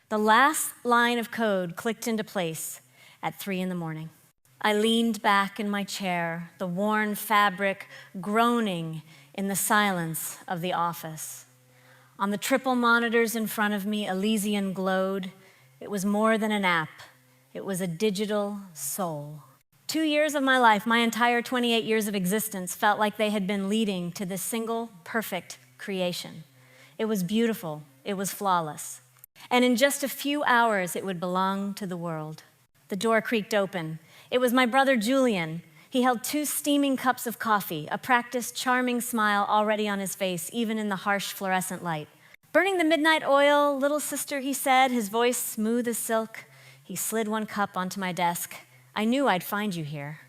The last line of code clicked into place at 3 in the morning. I leaned back in my chair, the worn fabric groaning in the silence of the office. On the triple monitors in front of me, Elysian glowed. It was more than an app. It was a digital soul. 2 years of my life, my entire 28 years of existence, felt like they had been leading to this single perfect creation. It was beautiful. It was flawless. And in just a few hours, it would belong to the world. The door creaked open. It was my brother Julian. He held 2 steaming cups of coffee, a practiced, charming smile already on his face, even in the harsh fluorescent light. "Burning the midnight oil, little sister," he said, his voice smooth as silk. He slid 1 cup onto my desk. "I knew I'd find you here."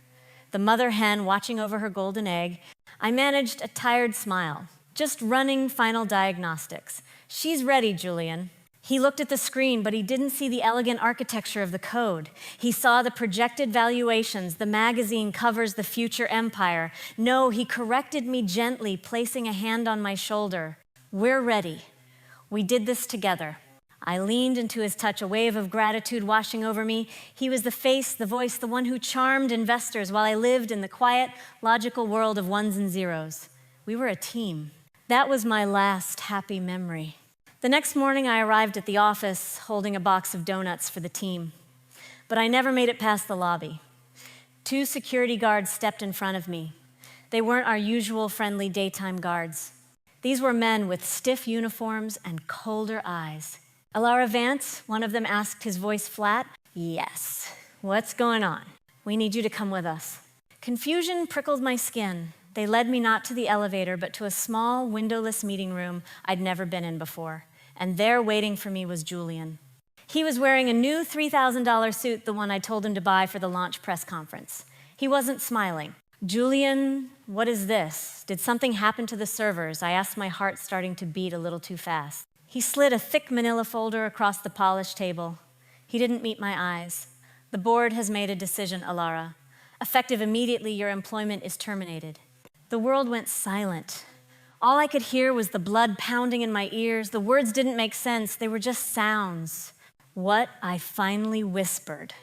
The mother hen watching over her golden egg. I managed a tired smile, just running final diagnostics. "She's ready, Julian." He looked at the screen, but he didn't see the elegant architecture of the code. He saw the projected valuations, the magazine covers the future empire. No, he corrected me gently, placing a hand on my shoulder. "We're ready. We did this together." I leaned into his touch, a wave of gratitude washing over me. He was the face, the voice, the one who charmed investors while I lived in the quiet, logical world of ones and zeros. We were a team. That was my last happy memory. The next morning, I arrived at the office holding a box of donuts for the team. But I never made it past the lobby. 2 security guards stepped in front of me. They weren't our usual friendly daytime guards. These were men with stiff uniforms and colder eyes. "Alara Vance," one of them asked, his voice flat. "Yes. What's going on?" "We need you to come with us." Confusion prickled my skin. They led me not to the elevator, but to a small, windowless meeting room I'd never been in before. And there waiting for me was Julian. He was wearing a new $3,000 suit, the one I told him to buy for the launch press conference. He wasn't smiling. "Julian, what is this? Did something happen to the servers?" I asked, my heart starting to beat a little too fast. He slid a thick manila folder across the polished table. He didn't meet my eyes. "The board has made a decision, Alara. Effective immediately, your employment is terminated." The world went silent. All I could hear was the blood pounding in my ears. The words didn't make sense. They were just sounds. What I finally whispered.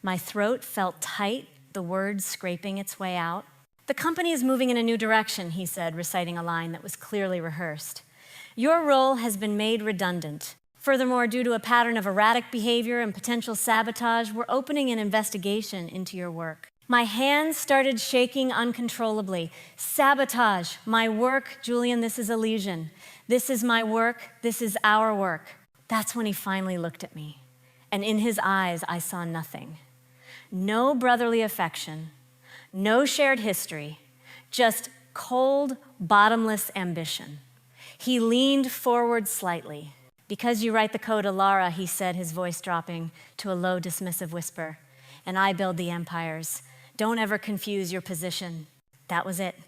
My throat felt tight, the words scraping its way out. "The company is moving in a new direction," he said, reciting a line that was clearly rehearsed. "Your role has been made redundant. Furthermore, due to a pattern of erratic behavior and potential sabotage, we're opening an investigation into your work." My hands started shaking uncontrollably. "Sabotage, my work, Julian, this is Elysian. This is my work, this is our work." That's when he finally looked at me. And in his eyes, I saw nothing. No brotherly affection, no shared history, just cold, bottomless ambition. He leaned forward slightly. "Because you write the code, Alara," he said, his voice dropping to a low, dismissive whisper, "and I build the empires. Don't ever confuse your position." That was it.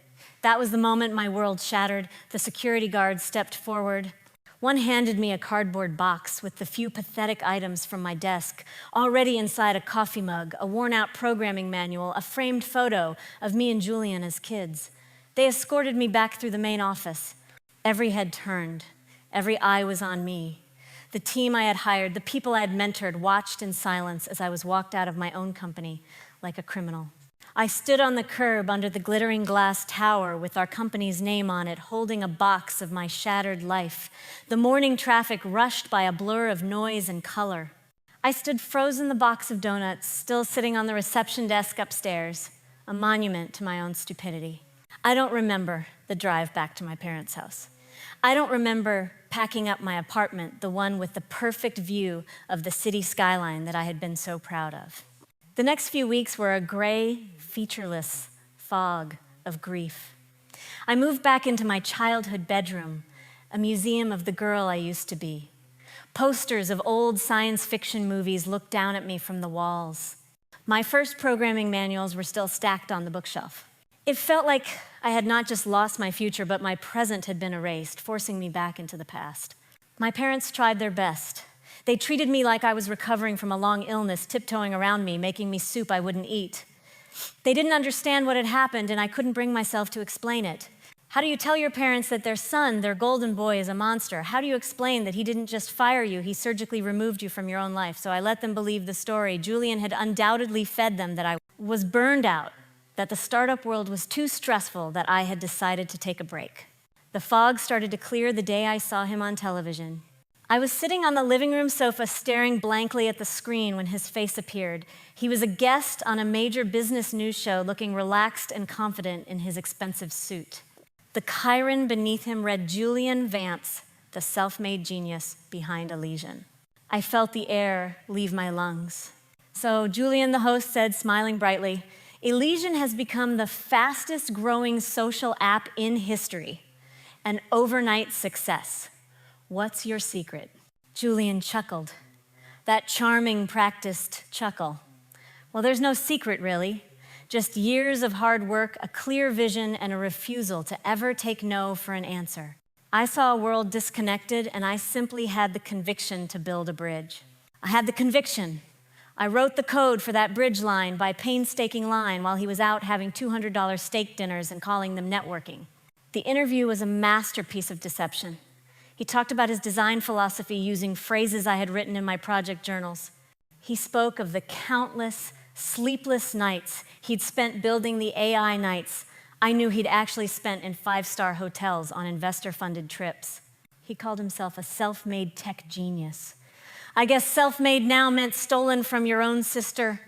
That was the moment my world shattered. The security guards stepped forward. One handed me a cardboard box with the few pathetic items from my desk, already inside a coffee mug, a worn-out programming manual, a framed photo of me and Julian as kids. They escorted me back through the main office. Every head turned. Every eye was on me. The team I had hired, the people I had mentored, watched in silence as I was walked out of my own company like a criminal. I stood on the curb under the glittering glass tower with our company's name on it, holding a box of my shattered life. The morning traffic rushed by a blur of noise and color. I stood frozen in the box of donuts, still sitting on the reception desk upstairs, a monument to my own stupidity. I don't remember the drive back to my parents' house. I don't remember packing up my apartment, the one with the perfect view of the city skyline that I had been so proud of. The next few weeks were a gray, featureless fog of grief. I moved back into my childhood bedroom, a museum of the girl I used to be. Posters of old science fiction movies looked down at me from the walls. My first programming manuals were still stacked on the bookshelf. It felt like I had not just lost my future, but my present had been erased, forcing me back into the past. My parents tried their best. They treated me like I was recovering from a long illness, tiptoeing around me, making me soup I wouldn't eat. They didn't understand what had happened, and I couldn't bring myself to explain it. How do you tell your parents that their son, their golden boy, is a monster? How do you explain that he didn't just fire you, he surgically removed you from your own life? So I let them believe the story. Julian had undoubtedly fed them that I was burned out, that the startup world was too stressful, that I had decided to take a break. The fog started to clear the day I saw him on television. I was sitting on the living room sofa staring blankly at the screen when his face appeared. He was a guest on a major business news show, looking relaxed and confident in his expensive suit. The Chiron beneath him read Julian Vance, the self-made genius behind Elysian. I felt the air leave my lungs. So Julian, the host, said, smiling brightly, Elysian has become the fastest growing social app in history, an overnight success. What's your secret? Julian chuckled, that charming, practiced chuckle. Well, there's no secret, really. Just years of hard work, a clear vision, and a refusal to ever take no for an answer. I saw a world disconnected, and I simply had the conviction to build a bridge. I had the conviction. I wrote the code for that bridge line by painstaking line while he was out having $200 steak dinners and calling them networking. The interview was a masterpiece of deception. He talked about his design philosophy using phrases I had written in my project journals. He spoke of the countless sleepless nights he'd spent building the AI nights I knew he'd actually spent in 5-star hotels on investor-funded trips. He called himself a self-made tech genius. I guess self-made now meant stolen from your own sister.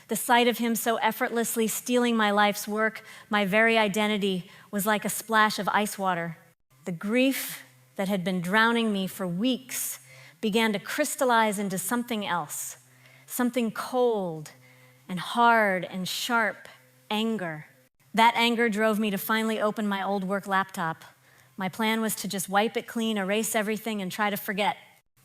The sight of him so effortlessly stealing my life's work, my very identity, was like a splash of ice water. The grief that had been drowning me for weeks began to crystallize into something else, something cold and hard and sharp, anger. That anger drove me to finally open my old work laptop. My plan was to just wipe it clean, erase everything, and try to forget.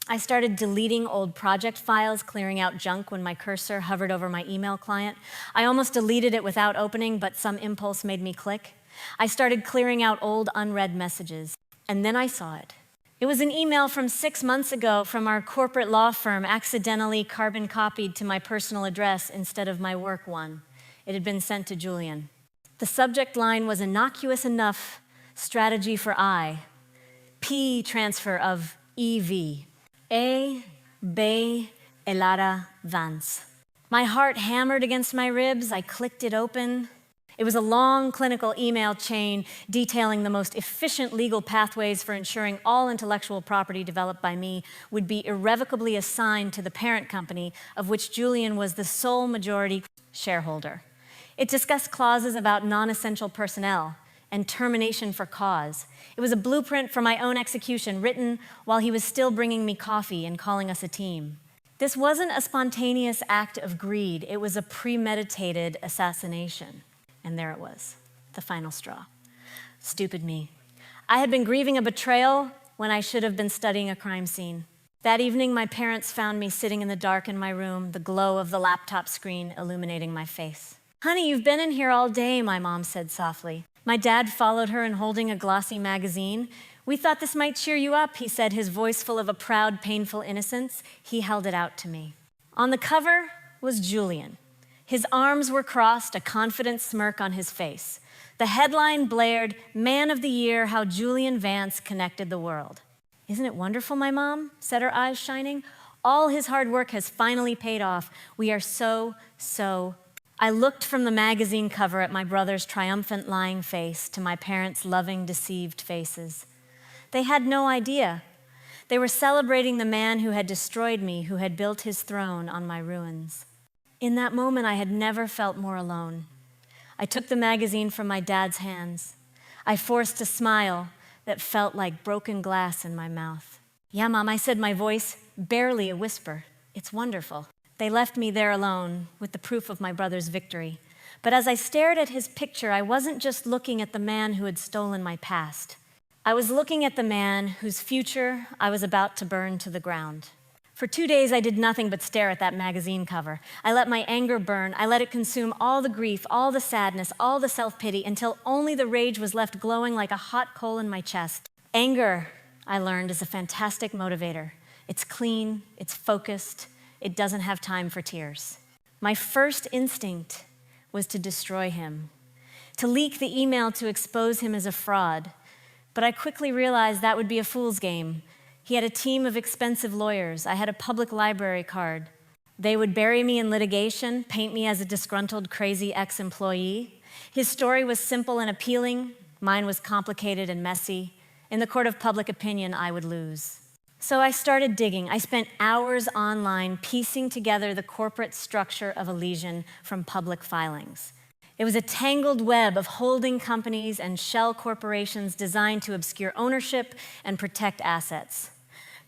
I started deleting old project files, clearing out junk when my cursor hovered over my email client. I almost deleted it without opening, but some impulse made me click. I started clearing out old unread messages, and then I saw it. It was an email from 6 months ago from our corporate law firm, accidentally carbon copied to my personal address instead of my work one. It had been sent to Julian. The subject line was innocuous enough strategy for I. P transfer of EV. E be elara Vance. My heart hammered against my ribs. I clicked it open. It was a long clinical email chain detailing the most efficient legal pathways for ensuring all intellectual property developed by me would be irrevocably assigned to the parent company, of which Julian was the sole majority shareholder. It discussed clauses about non-essential personnel and termination for cause. It was a blueprint for my own execution, written while he was still bringing me coffee and calling us a team. This wasn't a spontaneous act of greed. It was a premeditated assassination. And there it was, the final straw. Stupid me. I had been grieving a betrayal when I should have been studying a crime scene. That evening, my parents found me sitting in the dark in my room, the glow of the laptop screen illuminating my face. Honey, you've been in here all day, my mom said softly. My dad followed her and holding a glossy magazine. We thought this might cheer you up, he said, his voice full of a proud, painful innocence. He held it out to me. On the cover was Julian. His arms were crossed, a confident smirk on his face. The headline blared, Man of the Year, How Julian Vance Connected the World. Isn't it wonderful, my mom? Said her eyes shining. All his hard work has finally paid off. We are so. I looked from the magazine cover at my brother's triumphant lying face to my parents' loving, deceived faces. They had no idea. They were celebrating the man who had destroyed me, who had built his throne on my ruins. In that moment, I had never felt more alone. I took the magazine from my dad's hands. I forced a smile that felt like broken glass in my mouth. Yeah, Mom, I said, my voice barely a whisper. It's wonderful. They left me there alone with the proof of my brother's victory. But as I stared at his picture, I wasn't just looking at the man who had stolen my past. I was looking at the man whose future I was about to burn to the ground. For 2 days, I did nothing but stare at that magazine cover. I let my anger burn. I let it consume all the grief, all the sadness, all the self-pity, until only the rage was left glowing like a hot coal in my chest. Anger, I learned, is a fantastic motivator. It's clean, it's focused, it doesn't have time for tears. My first instinct was to destroy him. to leak the email to expose him as a fraud. But I quickly realized that would be a fool's game. He had a team of expensive lawyers. I had a public library card. They would bury me in litigation, paint me as a disgruntled, crazy ex-employee. His story was simple and appealing. Mine was complicated and messy. In the court of public opinion, I would lose. So I started digging. I spent hours online piecing together the corporate structure of Elysian from public filings. It was a tangled web of holding companies and shell corporations designed to obscure ownership and protect assets.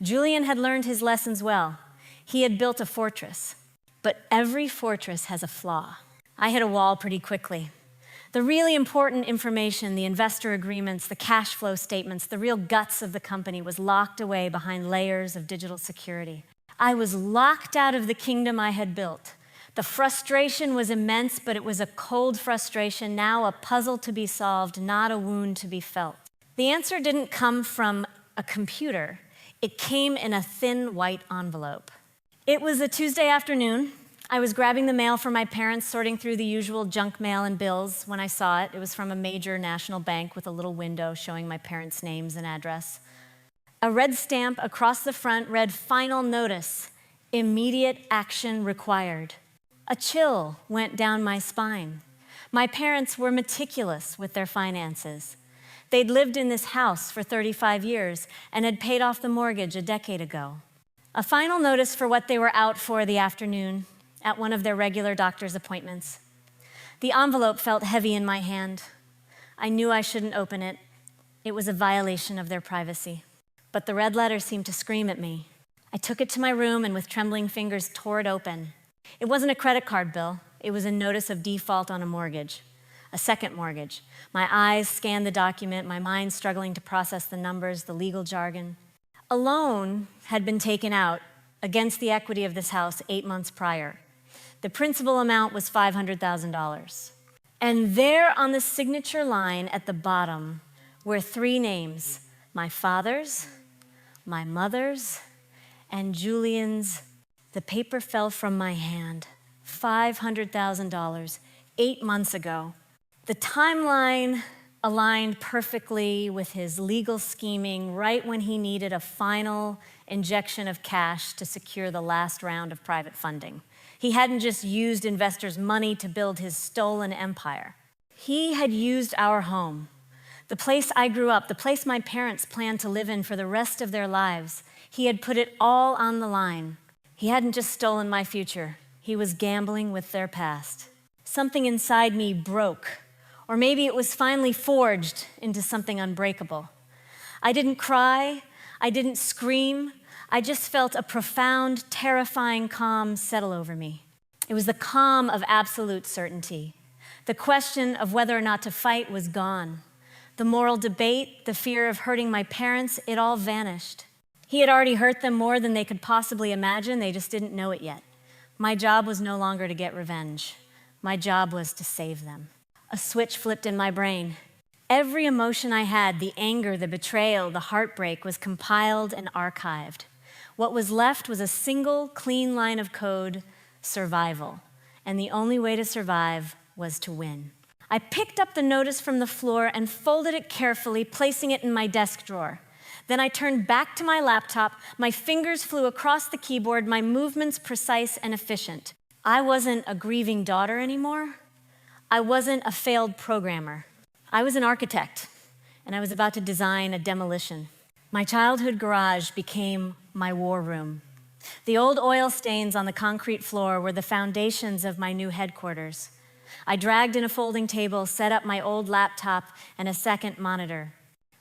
Julian had learned his lessons well. He had built a fortress, but every fortress has a flaw. I hit a wall pretty quickly. The really important information, the investor agreements, the cash flow statements, the real guts of the company was locked away behind layers of digital security. I was locked out of the kingdom I had built. The frustration was immense, but it was a cold frustration, now a puzzle to be solved, not a wound to be felt. The answer didn't come from a computer. It came in a thin white envelope. It was a Tuesday afternoon. I was grabbing the mail for my parents, sorting through the usual junk mail and bills when I saw it. It was from a major national bank with a little window showing my parents' names and address. A red stamp across the front read, "Final notice, immediate action required." A chill went down my spine. My parents were meticulous with their finances. They'd lived in this house for 35 years and had paid off the mortgage a decade ago. A final notice for what they were out for the afternoon at one of their regular doctor's appointments. The envelope felt heavy in my hand. I knew I shouldn't open it. It was a violation of their privacy. But the red letter seemed to scream at me. I took it to my room and with trembling fingers tore it open. It wasn't a credit card bill. It was a notice of default on a mortgage, a second mortgage. My eyes scanned the document, my mind struggling to process the numbers, the legal jargon. A loan had been taken out against the equity of this house 8 months prior. The principal amount was $500,000. And there on the signature line at the bottom were 3 names, my father's, my mother's, and Julian's. The paper fell from my hand. $500,000, 8 months ago. The timeline aligned perfectly with his legal scheming right when he needed a final injection of cash to secure the last round of private funding. He hadn't just used investors' money to build his stolen empire. He had used our home, the place I grew up, the place my parents planned to live in for the rest of their lives. He had put it all on the line. He hadn't just stolen my future. He was gambling with their past. Something inside me broke, or maybe it was finally forged into something unbreakable. I didn't cry. I didn't scream. I just felt a profound, terrifying calm settle over me. It was the calm of absolute certainty. The question of whether or not to fight was gone. The moral debate, the fear of hurting my parents, it all vanished. He had already hurt them more than they could possibly imagine. They just didn't know it yet. My job was no longer to get revenge. My job was to save them. A switch flipped in my brain. Every emotion I had, the anger, the betrayal, the heartbreak, was compiled and archived. What was left was a single, clean line of code, survival. And the only way to survive was to win. I picked up the notice from the floor and folded it carefully, placing it in my desk drawer. Then I turned back to my laptop. My fingers flew across the keyboard, my movements precise and efficient. I wasn't a grieving daughter anymore. I wasn't a failed programmer. I was an architect, and I was about to design a demolition. My childhood garage became my war room. The old oil stains on the concrete floor were the foundations of my new headquarters. I dragged in a folding table, set up my old laptop and a second monitor.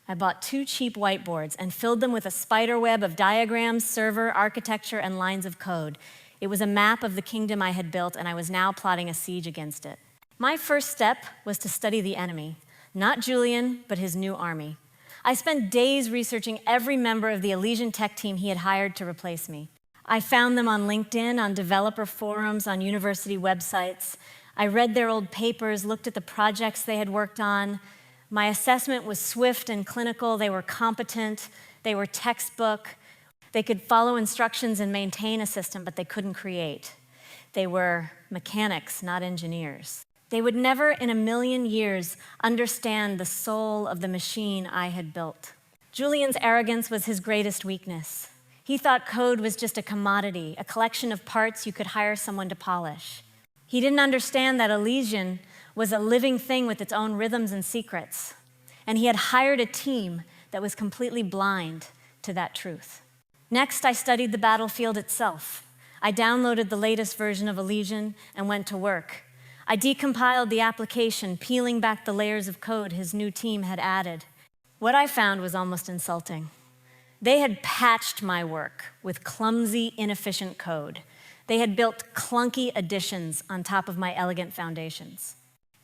I bought 2 cheap whiteboards and filled them with a spider web of diagrams, server, architecture, and lines of code. It was a map of the kingdom I had built, and I was now plotting a siege against it. My first step was to study the enemy, not Julian, but his new army. I spent days researching every member of the Elysian tech team he had hired to replace me. I found them on LinkedIn, on developer forums, on university websites. I read their old papers, looked at the projects they had worked on. My assessment was swift and clinical. They were competent. They were textbook. They could follow instructions and maintain a system, but they couldn't create. They were mechanics, not engineers. They would never in a million years understand the soul of the machine I had built. Julian's arrogance was his greatest weakness. He thought code was just a commodity, a collection of parts you could hire someone to polish. He didn't understand that Elysian was a living thing with its own rhythms and secrets. And he had hired a team that was completely blind to that truth. Next, I studied the battlefield itself. I downloaded the latest version of Elysian and went to work. I decompiled the application, peeling back the layers of code his new team had added. What I found was almost insulting. They had patched my work with clumsy, inefficient code. They had built clunky additions on top of my elegant foundations.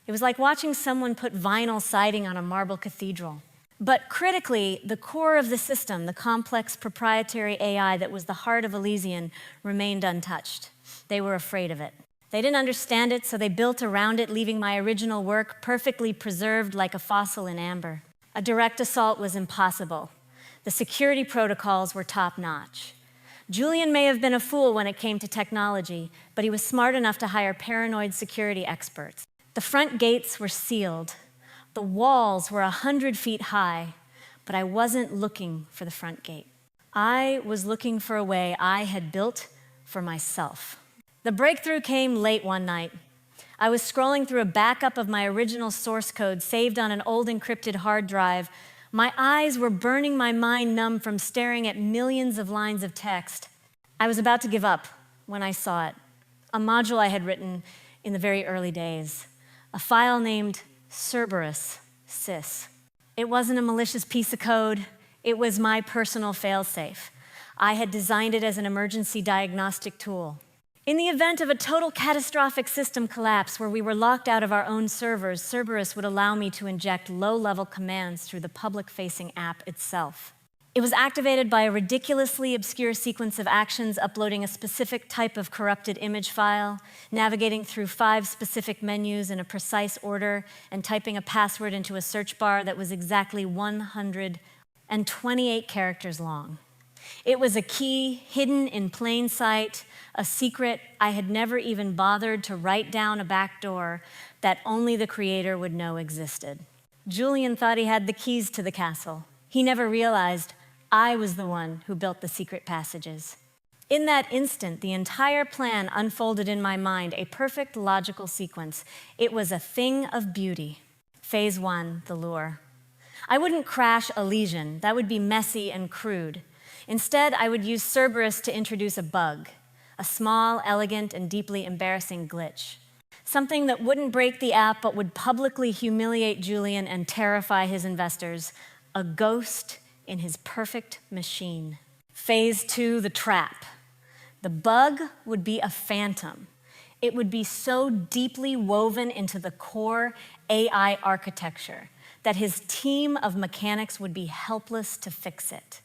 It was like watching someone put vinyl siding on a marble cathedral. But critically, the core of the system, the complex proprietary AI that was the heart of Elysian, remained untouched. They were afraid of it. They didn't understand it, so they built around it, leaving my original work perfectly preserved like a fossil in amber. A direct assault was impossible. The security protocols were top-notch. Julian may have been a fool when it came to technology, but he was smart enough to hire paranoid security experts. The front gates were sealed. The walls were 100 feet high, but I wasn't looking for the front gate. I was looking for a way I had built for myself. The breakthrough came late one night. I was scrolling through a backup of my original source code saved on an old encrypted hard drive. My eyes were burning, my mind numb from staring at millions of lines of text. I was about to give up when I saw it. A module I had written in the very early days. A file named Cerberus sys. It wasn't a malicious piece of code. It was my personal failsafe. I had designed it as an emergency diagnostic tool. In the event of a total catastrophic system collapse where we were locked out of our own servers, Cerberus would allow me to inject low-level commands through the public-facing app itself. It was activated by a ridiculously obscure sequence of actions, uploading a specific type of corrupted image file, navigating through 5 specific menus in a precise order, and typing a password into a search bar that was exactly 128 characters long. It was a key hidden in plain sight, a secret I had never even bothered to write down a back door that only the creator would know existed. Julian thought he had the keys to the castle. He never realized I was the one who built the secret passages. In that instant, the entire plan unfolded in my mind, a perfect logical sequence. It was a thing of beauty. Phase 1, the lure. I wouldn't crash Elysian. That would be messy and crude. Instead, I would use Cerberus to introduce a bug, a small, elegant, and deeply embarrassing glitch. Something that wouldn't break the app but would publicly humiliate Julian and terrify his investors. A ghost in his perfect machine. Phase 2, the trap. The bug would be a phantom. It would be so deeply woven into the core AI architecture that his team of mechanics would be helpless to fix it.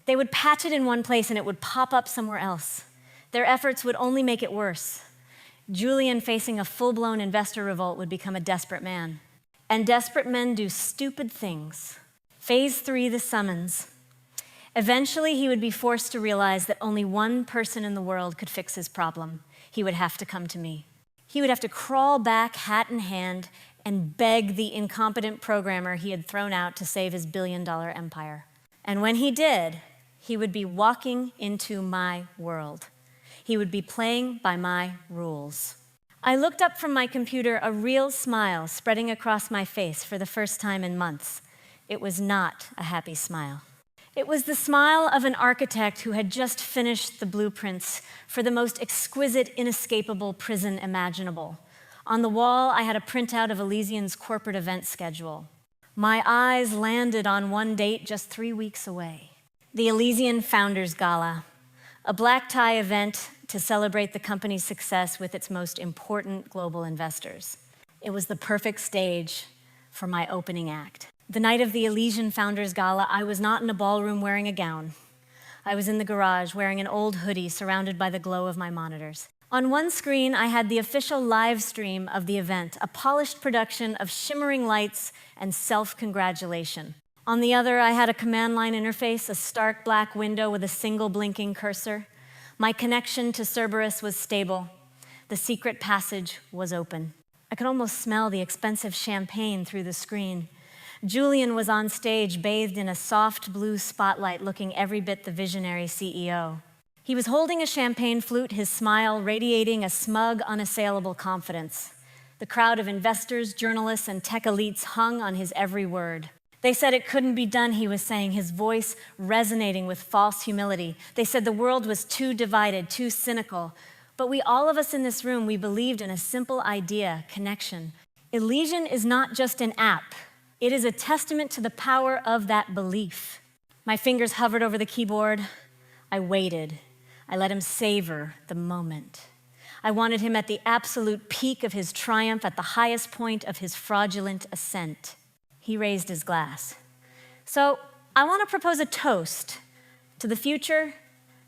They would patch it in one place and it would pop up somewhere else. Their efforts would only make it worse. Julian, facing a full-blown investor revolt, would become a desperate man. And desperate men do stupid things. Phase 3, the summons. Eventually, he would be forced to realize that only one person in the world could fix his problem. He would have to come to me. He would have to crawl back, hat in hand, and beg the incompetent programmer he had thrown out to save his billion-dollar empire. And when he did, he would be walking into my world. He would be playing by my rules. I looked up from my computer, a real smile spreading across my face for the first time in months. It was not a happy smile. It was the smile of an architect who had just finished the blueprints for the most exquisite, inescapable prison imaginable. On the wall, I had a printout of Elysian's corporate event schedule. My eyes landed on one date just 3 weeks away. The Elysian Founders Gala, a black tie event to celebrate the company's success with its most important global investors. It was the perfect stage for my opening act. The night of the Elysian Founders Gala, I was not in a ballroom wearing a gown. I was in the garage wearing an old hoodie surrounded by the glow of my monitors. On one screen, I had the official live stream of the event, a polished production of shimmering lights and self-congratulation. On the other, I had a command line interface, a stark black window with a single blinking cursor. My connection to Cerberus was stable. The secret passage was open. I could almost smell the expensive champagne through the screen. Julian was on stage, bathed in a soft blue spotlight, looking every bit the visionary CEO. He was holding a champagne flute, his smile radiating a smug, unassailable confidence. The crowd of investors, journalists, and tech elites hung on his every word. They said it couldn't be done, he was saying, his voice resonating with false humility. They said the world was too divided, too cynical. But all of us in this room, we believed in a simple idea, connection. Elysian is not just an app. It is a testament to the power of that belief. My fingers hovered over the keyboard. I waited. I let him savor the moment. I wanted him at the absolute peak of his triumph, at the highest point of his fraudulent ascent. He raised his glass. So I want to propose a toast to the future,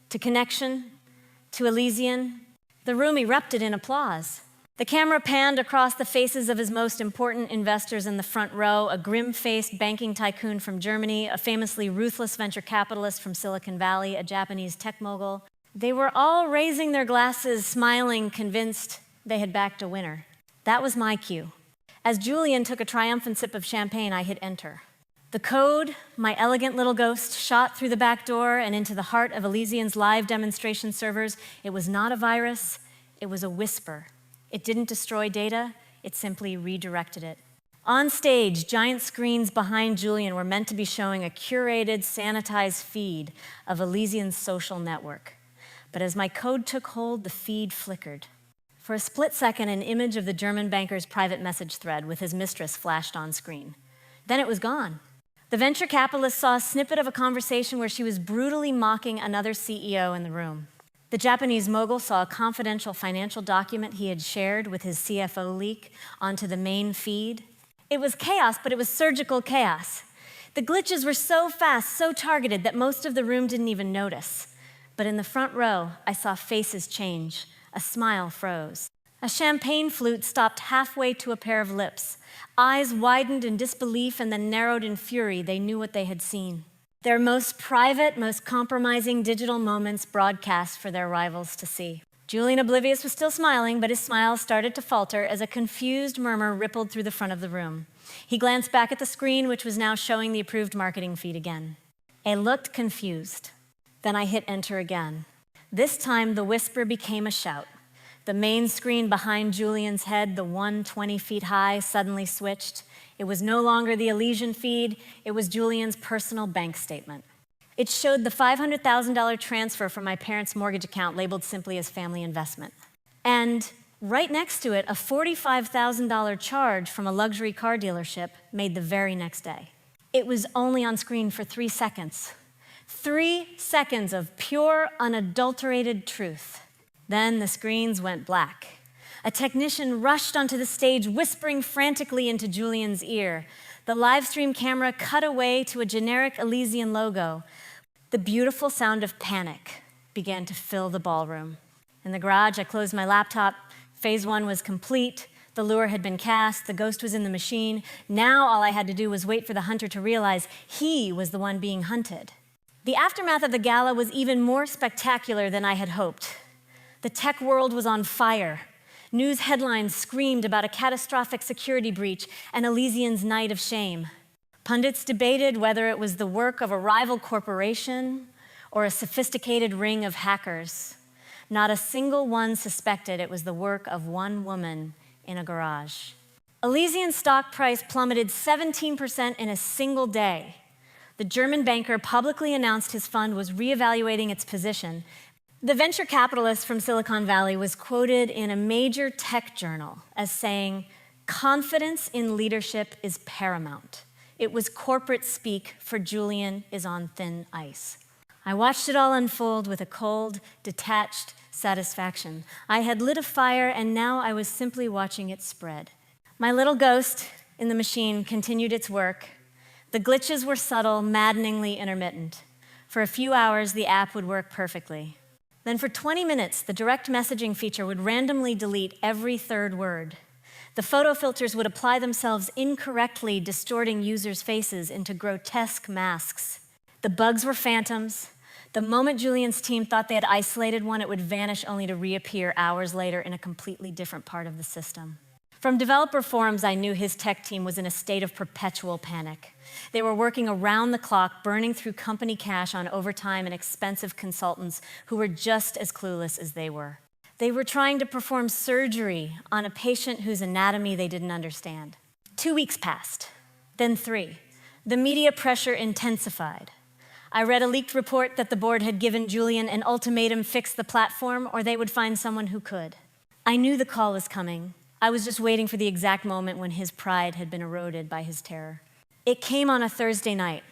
to connection, to Elysian. The room erupted in applause. The camera panned across the faces of his most important investors in the front row, a grim-faced banking tycoon from Germany, a famously ruthless venture capitalist from Silicon Valley, a Japanese tech mogul. They were all raising their glasses, smiling, convinced they had backed a winner. That was my cue. As Julian took a triumphant sip of champagne, I hit enter. The code, my elegant little ghost, shot through the back door and into the heart of Elysian's live demonstration servers. It was not a virus, it was a whisper. It didn't destroy data, it simply redirected it. On stage, giant screens behind Julian were meant to be showing a curated, sanitized feed of Elysian's social network. But as my code took hold, the feed flickered. For a split second, an image of the German banker's private message thread with his mistress flashed on screen. Then it was gone. The venture capitalist saw a snippet of a conversation where she was brutally mocking another CEO in the room. The Japanese mogul saw a confidential financial document he had shared with his CFO leak onto the main feed. It was chaos, but it was surgical chaos. The glitches were so fast, so targeted, that most of the room didn't even notice. But in the front row, I saw faces change. A smile froze. A champagne flute stopped halfway to a pair of lips. Eyes widened in disbelief and then narrowed in fury. They knew what they had seen. Their most private, most compromising digital moments broadcast for their rivals to see. Julian, oblivious, was still smiling, but his smile started to falter as a confused murmur rippled through the front of the room. He glanced back at the screen, which was now showing the approved marketing feed again. I looked confused. Then I hit enter again. This time, the whisper became a shout. The main screen behind Julian's head, the one 20 feet high, suddenly switched. It was no longer the Elysian feed, it was Julian's personal bank statement. It showed the $500,000 transfer from my parents' mortgage account labeled simply as family investment. And right next to it, a $45,000 charge from a luxury car dealership made the very next day. It was only on screen for 3 seconds. 3 seconds of pure, unadulterated truth. Then the screens went black. A technician rushed onto the stage, whispering frantically into Julian's ear. The live stream camera cut away to a generic Elysian logo. The beautiful sound of panic began to fill the ballroom. In the garage, I closed my laptop. Phase 1 was complete. The lure had been cast. The ghost was in the machine. Now all I had to do was wait for the hunter to realize he was the one being hunted. The aftermath of the gala was even more spectacular than I had hoped. The tech world was on fire. News headlines screamed about a catastrophic security breach and Elysian's night of shame. Pundits debated whether it was the work of a rival corporation or a sophisticated ring of hackers. Not a single one suspected it was the work of one woman in a garage. Elysian's stock price plummeted 17% in a single day. The German banker publicly announced his fund was reevaluating its position. The venture capitalist from Silicon Valley was quoted in a major tech journal as saying, "Confidence in leadership is paramount." It was corporate speak for Julian is on thin ice. I watched it all unfold with a cold, detached satisfaction. I had lit a fire, and now I was simply watching it spread. My little ghost in the machine continued its work. The glitches were subtle, maddeningly intermittent. For a few hours, the app would work perfectly. Then for 20 minutes, the direct messaging feature would randomly delete every third word. The photo filters would apply themselves incorrectly, distorting users' faces into grotesque masks. The bugs were phantoms. The moment Julian's team thought they had isolated one, it would vanish only to reappear hours later in a completely different part of the system. From developer forums, I knew his tech team was in a state of perpetual panic. They were working around the clock, burning through company cash on overtime and expensive consultants who were just as clueless as they were. They were trying to perform surgery on a patient whose anatomy they didn't understand. 2 weeks passed, then 3. The media pressure intensified. I read a leaked report that the board had given Julian an ultimatum: fix the platform or they would find someone who could. I knew the call was coming. I was just waiting for the exact moment when his pride had been eroded by his terror. It came on a Thursday night.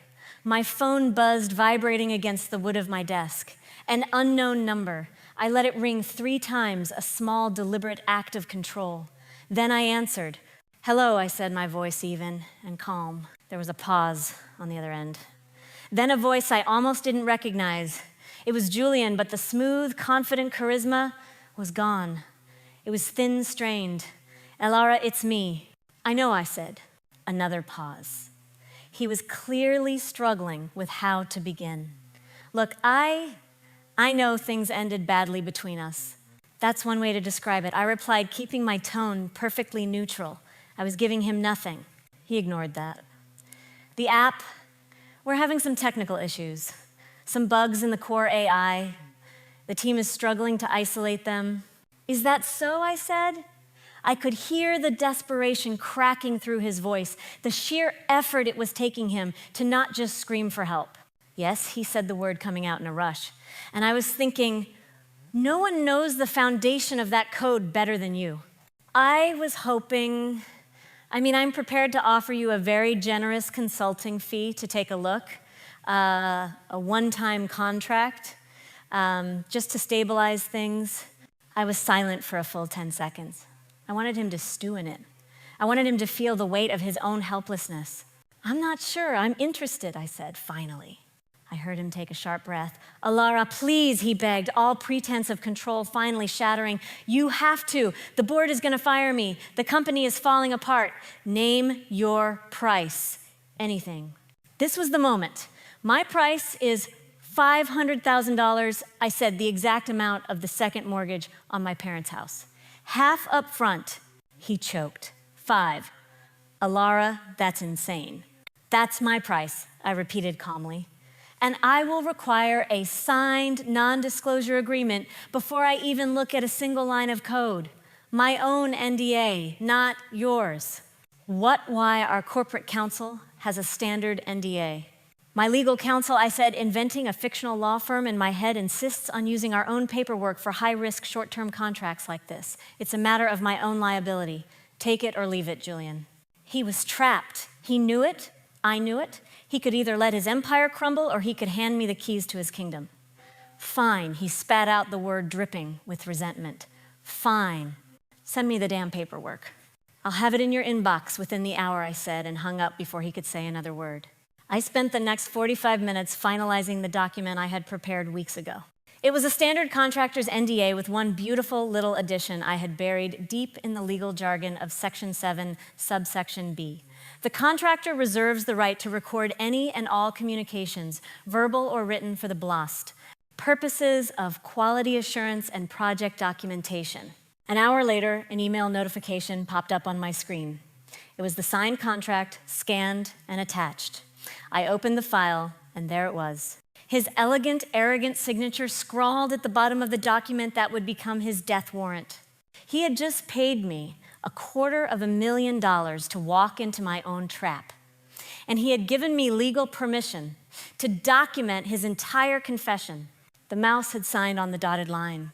My phone buzzed, vibrating against the wood of my desk. An unknown number. I let it ring 3 times, a small, deliberate act of control. Then I answered. "Hello," I said, my voice even and calm. There was a pause on the other end. Then a voice I almost didn't recognize. It was Julian, but the smooth, confident charisma was gone. It was thin, strained. "Elara, it's me." "I know," I said. Another pause. He was clearly struggling with how to begin. "Look, I know things ended badly between us." That's one way to describe it. I replied, keeping my tone perfectly neutral. I was giving him nothing. He ignored that. "The app, we're having some technical issues, some bugs in the core AI. The team is struggling to isolate them." "Is that so?" I said. I could hear the desperation cracking through his voice, the sheer effort it was taking him to not just scream for help. "Yes," he said, the word coming out in a rush. And I was thinking, no one knows the foundation of that code better than you. I was hoping, I'm prepared to offer you a very generous consulting fee to take a look, a one-time contract, just to stabilize things. I was silent for a full 10 seconds. I wanted him to stew in it. I wanted him to feel the weight of his own helplessness. "I'm not sure, I'm interested," I said, finally. I heard him take a sharp breath. "Elara, please," he begged, all pretense of control finally shattering. "You have to. The board is going to fire me. The company is falling apart. Name your price. Anything." This was the moment. "My price is $500,000, I said, the exact amount of the second mortgage on my parents' house. "Half up front." He choked. "5. Elara, that's insane." "That's my price," I repeated calmly. "And I will require a signed non-disclosure agreement before I even look at a single line of code. My own NDA, not yours." Why our corporate counsel has a standard NDA. "My legal counsel," I said, inventing a fictional law firm in my head, insists on using our own paperwork for high-risk short-term contracts like this. It's a matter of my own liability. Take it or leave it, Julian." He was trapped. He knew it. I knew it. He could either let his empire crumble or he could hand me the keys to his kingdom. "Fine," he spat out the word dripping with resentment. "Fine. Send me the damn paperwork." "I'll have it in your inbox within the hour," I said, and hung up before he could say another word. I spent the next 45 minutes finalizing the document I had prepared weeks ago. It was a standard contractor's NDA with one beautiful little addition I had buried deep in the legal jargon of Section 7, subsection B. The contractor reserves the right to record any and all communications, verbal or written, for the BLAST, purposes of quality assurance and project documentation. An hour later, an email notification popped up on my screen. It was the signed contract, scanned and attached. I opened the file, and there it was. His elegant, arrogant signature scrawled at the bottom of the document that would become his death warrant. He had just paid me $250,000 to walk into my own trap. And he had given me legal permission to document his entire confession. The mouse had signed on the dotted line.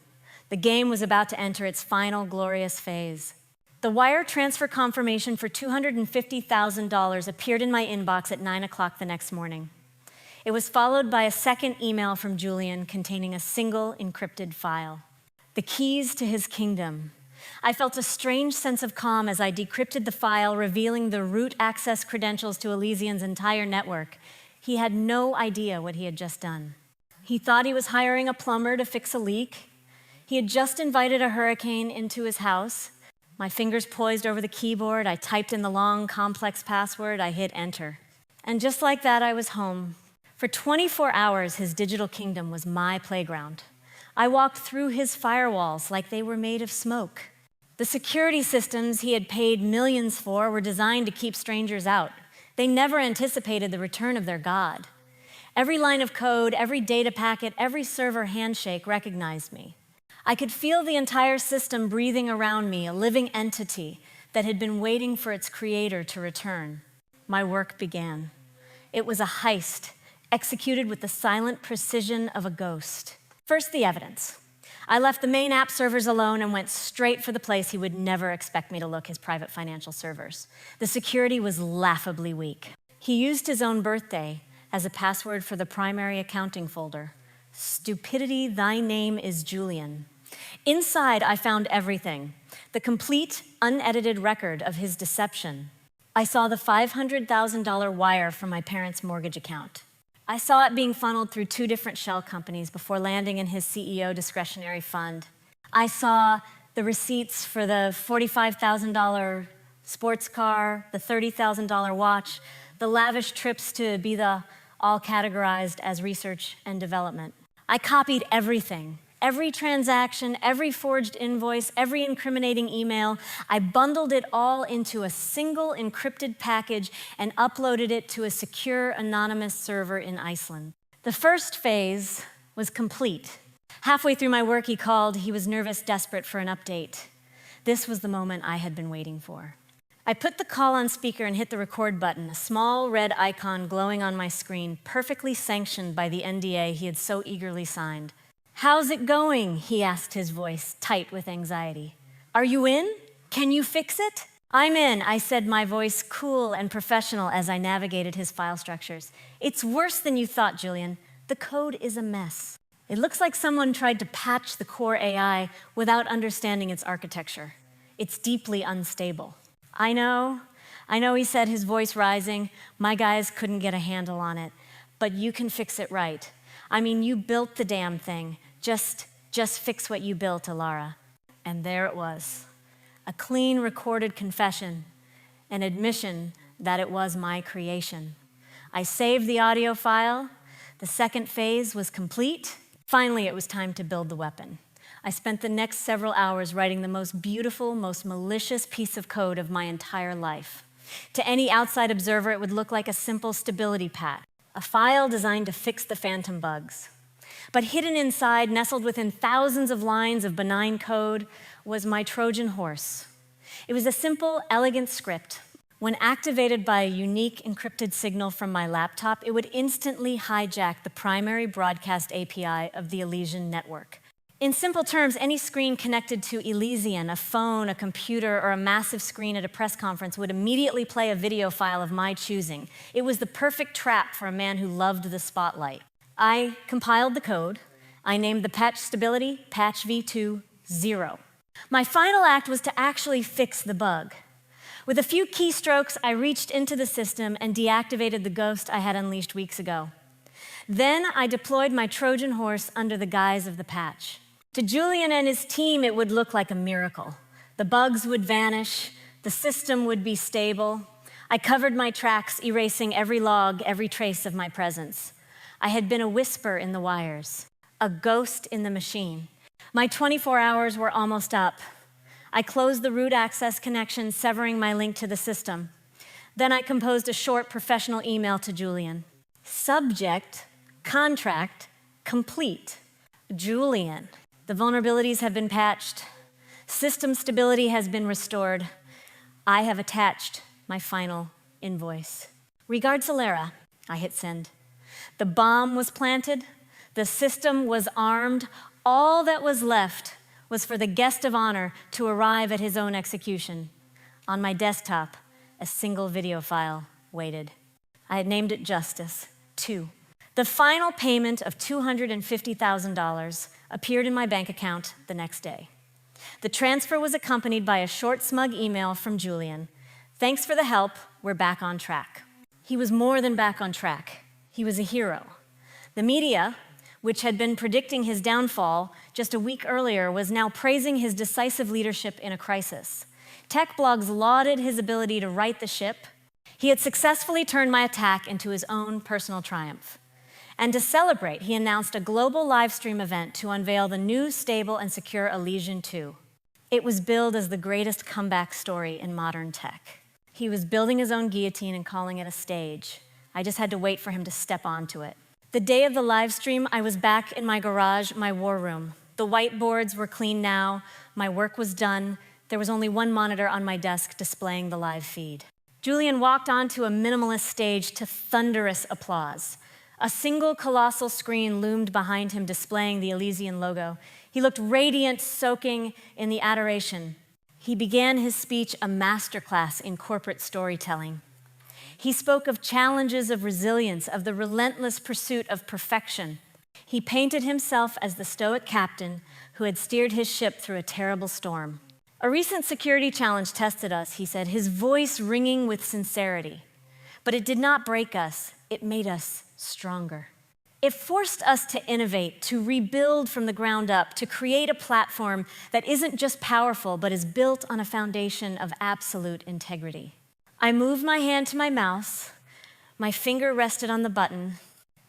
The game was about to enter its final glorious phase. The wire transfer confirmation for $250,000 appeared in my inbox at 9 o'clock the next morning. It was followed by a second email from Julian containing a single encrypted file. The keys to his kingdom. I felt a strange sense of calm as I decrypted the file, revealing the root access credentials to Elysian's entire network. He had no idea what he had just done. He thought he was hiring a plumber to fix a leak. He had just invited a hurricane into his house. My fingers poised over the keyboard, I typed in the long, complex password, I hit enter. And just like that, I was home. For 24 hours, his digital kingdom was my playground. I walked through his firewalls like they were made of smoke. The security systems he had paid millions for were designed to keep strangers out. They never anticipated the return of their God. Every line of code, every data packet, every server handshake recognized me. I could feel the entire system breathing around me, a living entity that had been waiting for its creator to return. My work began. It was a heist, executed with the silent precision of a ghost. First, the evidence. I left the main app servers alone and went straight for the place he would never expect me to look, his private financial servers. The security was laughably weak. He used his own birthday as a password for the primary accounting folder. Stupidity, thy name is Julian. Inside, I found everything. The complete, unedited record of his deception. I saw the $500,000 wire from my parents' mortgage account. I saw it being funneled through 2 different shell companies before landing in his CEO discretionary fund. I saw the receipts for the $45,000 sports car, the $30,000 watch, the lavish trips to Ibiza, all categorized as research and development. I copied everything. Every transaction, every forged invoice, every incriminating email, I bundled it all into a single encrypted package and uploaded it to a secure, anonymous server in Iceland. The first phase was complete. Halfway through my work, he called. He was nervous, desperate for an update. This was the moment I had been waiting for. I put the call on speaker and hit the record button, a small red icon glowing on my screen, perfectly sanctioned by the NDA he had so eagerly signed. "How's it going?" he asked, his voice tight with anxiety. "Are you in? Can you fix it?" "I'm in," I said, my voice cool and professional as I navigated his file structures. "It's worse than you thought, Julian. The code is a mess. It looks like someone tried to patch the core AI without understanding its architecture. It's deeply unstable." I know, he said, his voice rising. "My guys couldn't get a handle on it, but you can fix it right. I mean, you built the damn thing. Just fix what you built, Alara." And there it was, a clean recorded confession, an admission that it was my creation. I saved the audio file. The second phase was complete. Finally, it was time to build the weapon. I spent the next several hours writing the most beautiful, most malicious piece of code of my entire life. To any outside observer, it would look like a simple stability patch, a file designed to fix the phantom bugs. But hidden inside, nestled within thousands of lines of benign code, was my Trojan horse. It was a simple, elegant script. When activated by a unique encrypted signal from my laptop, it would instantly hijack the primary broadcast API of the Elysian network. In simple terms, any screen connected to Elysian, a phone, a computer, or a massive screen at a press conference would immediately play a video file of my choosing. It was the perfect trap for a man who loved the spotlight. I compiled the code. I named the patch stability patch v2 0. My final act was to actually fix the bug. With a few keystrokes, I reached into the system and deactivated the ghost I had unleashed weeks ago. Then I deployed my Trojan horse under the guise of the patch. To Julian and his team, it would look like a miracle. The bugs would vanish, the system would be stable. I covered my tracks, erasing every log, every trace of my presence. I had been a whisper in the wires, a ghost in the machine. My 24 hours were almost up. I closed the root access connection, severing my link to the system. Then I composed a short professional email to Julian. Subject, contract, complete. Julian. The vulnerabilities have been patched. System stability has been restored. I have attached my final invoice. Regards, Alara. I hit send. The bomb was planted. The system was armed. All that was left was for the guest of honor to arrive at his own execution. On my desktop, a single video file waited. I had named it Justice 2. The final payment of $250,000 appeared in my bank account the next day. The transfer was accompanied by a short, smug email from Julian. "Thanks for the help, we're back on track." He was more than back on track. He was a hero. The media, which had been predicting his downfall just a week earlier, was now praising his decisive leadership in a crisis. Tech blogs lauded his ability to right the ship. He had successfully turned my attack into his own personal triumph. And to celebrate, he announced a global live stream event to unveil the new, stable, and secure Elysian 2. It was billed as the greatest comeback story in modern tech. He was building his own guillotine and calling it a stage. I just had to wait for him to step onto it. The day of the live stream, I was back in my garage, my war room. The whiteboards were clean now. My work was done. There was only one monitor on my desk displaying the live feed. Julian walked onto a minimalist stage to thunderous applause. A single colossal screen loomed behind him, displaying the Elysian logo. He looked radiant, soaking in the adoration. He began his speech a masterclass in corporate storytelling. He spoke of challenges of resilience, of the relentless pursuit of perfection. He painted himself as the stoic captain who had steered his ship through a terrible storm. A recent security challenge tested us, he said, his voice ringing with sincerity. But it did not break us, it made us stronger. It forced us to innovate, to rebuild from the ground up, to create a platform that isn't just powerful, but is built on a foundation of absolute integrity. I moved my hand to my mouse, my finger rested on the button,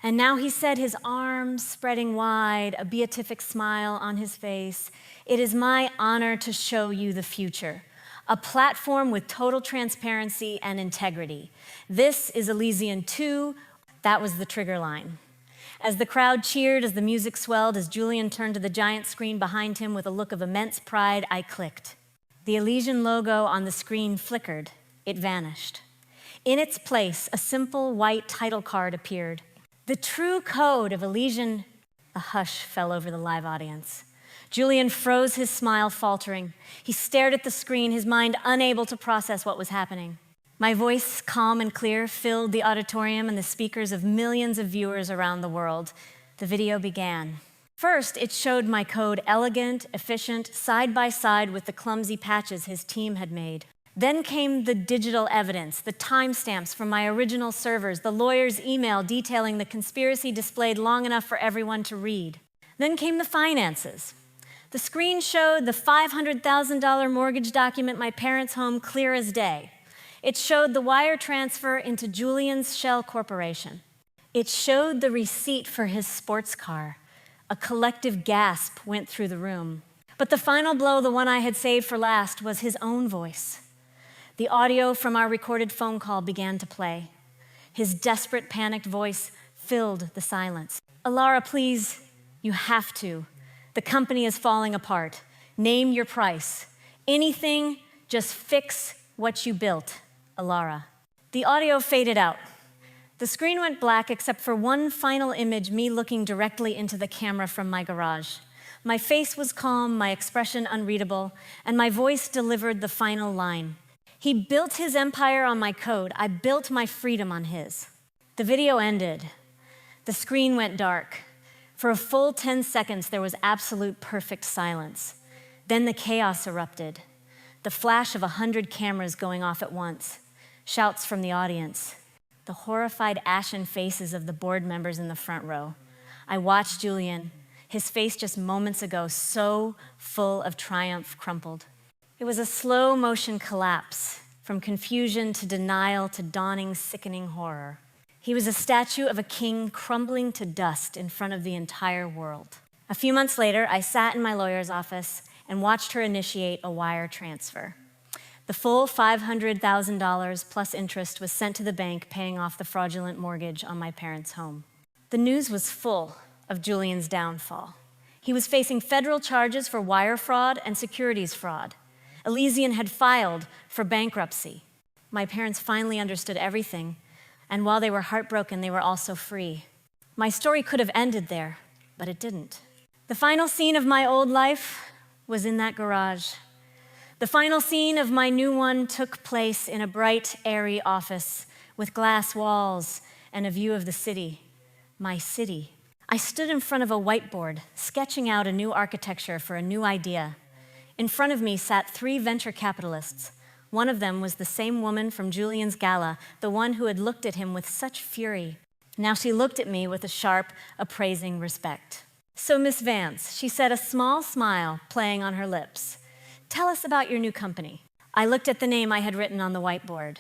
and now he said, his arms spreading wide, a beatific smile on his face, "It is my honor to show you the future, a platform with total transparency and integrity. This is Elysian 2, that was the trigger line." As the crowd cheered, as the music swelled, as Julian turned to the giant screen behind him with a look of immense pride, I clicked. The Elysian logo on the screen flickered. It vanished. In its place, a simple white title card appeared. The true code of Elysian. A hush fell over the live audience. Julian froze, his smile faltering. He stared at the screen, his mind unable to process what was happening. My voice, calm and clear, filled the auditorium and the speakers of millions of viewers around the world. The video began. First, it showed my code elegant, efficient, side by side with the clumsy patches his team had made. Then came the digital evidence, the timestamps from my original servers, the lawyer's email detailing the conspiracy displayed long enough for everyone to read. Then came the finances. The screen showed the $500,000 mortgage document my parents' home clear as day. It showed the wire transfer into Julian's Shell Corporation. It showed the receipt for his sports car. A collective gasp went through the room. But the final blow, the one I had saved for last, was his own voice. The audio from our recorded phone call began to play. His desperate, panicked voice filled the silence. "Alara, please, you have to. The company is falling apart. Name your price. Anything, just fix what you built, Alara." The audio faded out. The screen went black except for one final image, me looking directly into the camera from my garage. My face was calm, my expression unreadable, and my voice delivered the final line. He built his empire on my code. I built my freedom on his. The video ended. The screen went dark. For a full 10 seconds, there was absolute perfect silence. Then the chaos erupted. The flash of 100 cameras going off at once. Shouts from the audience. The horrified ashen faces of the board members in the front row. I watched Julian, his face just moments ago so full of triumph, crumpled. It was a slow motion collapse, from confusion to denial to dawning, sickening horror. He was a statue of a king crumbling to dust in front of the entire world. A few months later, I sat in my lawyer's office and watched her initiate a wire transfer. The full $500,000 plus interest was sent to the bank, paying off the fraudulent mortgage on my parents' home. The news was full of Julian's downfall. He was facing federal charges for wire fraud and securities fraud. Elysian had filed for bankruptcy. My parents finally understood everything, and while they were heartbroken, they were also free. My story could have ended there, but it didn't. The final scene of my old life was in that garage. The final scene of my new one took place in a bright, airy office with glass walls and a view of the city, my city. I stood in front of a whiteboard, sketching out a new architecture for a new idea. In front of me sat 3 venture capitalists. One of them was the same woman from Julian's gala, the one who had looked at him with such fury. Now she looked at me with a sharp, appraising respect. "So, Miss Vance," she said, a small smile playing on her lips, "tell us about your new company." I looked at the name I had written on the whiteboard,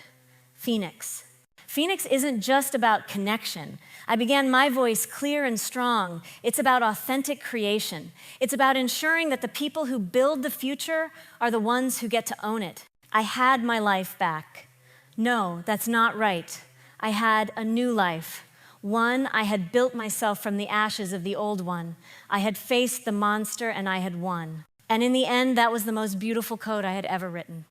Phoenix. Phoenix isn't just about connection. I began my voice clear and strong. It's about authentic creation. It's about ensuring that the people who build the future are the ones who get to own it. I had my life back. No, that's not right. I had a new life. One, I had built myself from the ashes of the old one. I had faced the monster and I had won. And in the end, that was the most beautiful code I had ever written.